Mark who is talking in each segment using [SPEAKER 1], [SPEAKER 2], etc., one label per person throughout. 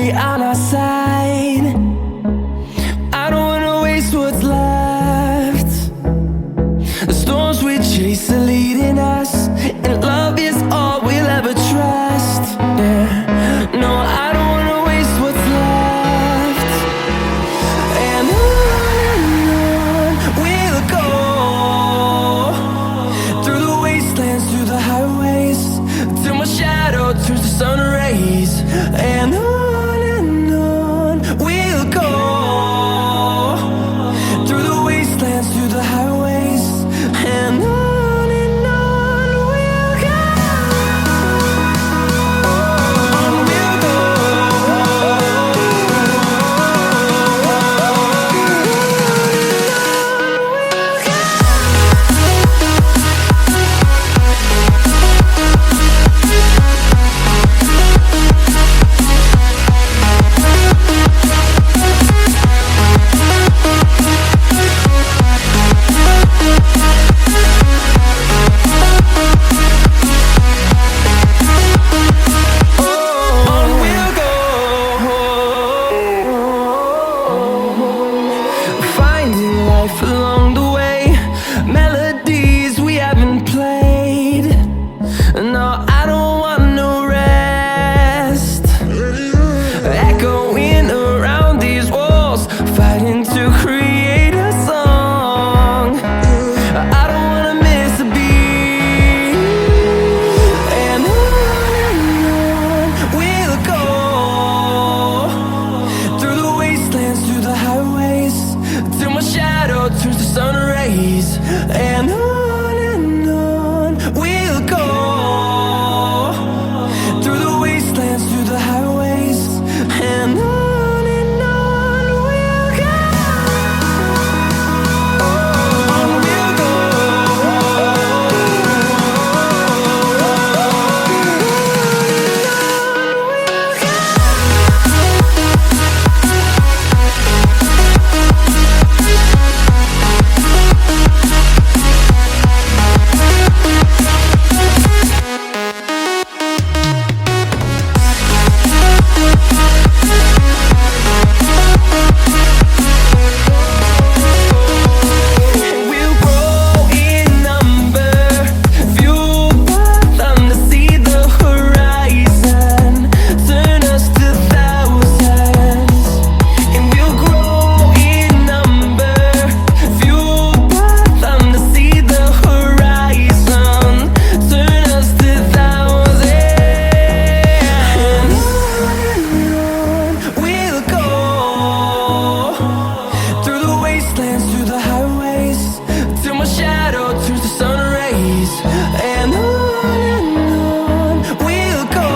[SPEAKER 1] barely on our side. I don't wanna waste what's left. The storms we chase are leading us, and love is all we'll ever trust. Yeah, no, I don't wanna waste what's left. And on we'll go, through the wastelands, through the highways, till my shadow turns to sun rays. And on we'll go, through the wastelands, through the highways, and on we'll go. On we'll go. Finding life along the way, melodies we haven't played. No, I don't want no rest. Echoing around these walls, fighting to create a song. I don't wanna miss a beat. And on we'll go, through the wastelands, through the highways, till my shadow turns to sun rays. And on we'll go, through the wastelands, through the highways, and on we'll go. On we'll go. We'll grow in number, fueled by them to see the horizon, turn us to thousands. And we'll grow in number, fueled by them to see the horizon, turn us to thousands. And on we'll go, through the wastelands, through the highways, till my shadow turns to sun rays. And on we'll go,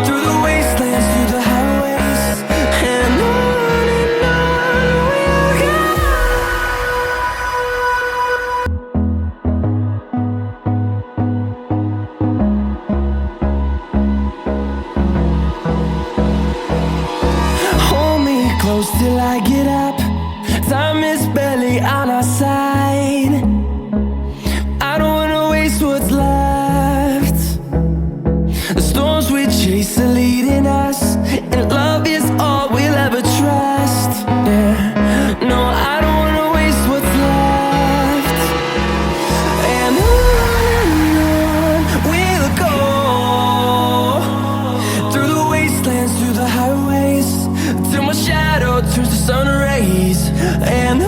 [SPEAKER 1] through the wastelands, through the highways, and on we'll go. Hold me close till I get up. Time is barely on our side. I don't wanna waste what's left. The storms we chase are leading us, and love is all we'll ever trust. Yeah, no, I don't wanna waste what's left. And on we'll go, through the wastelands, through the highways, till my shadow turns to sun rays. And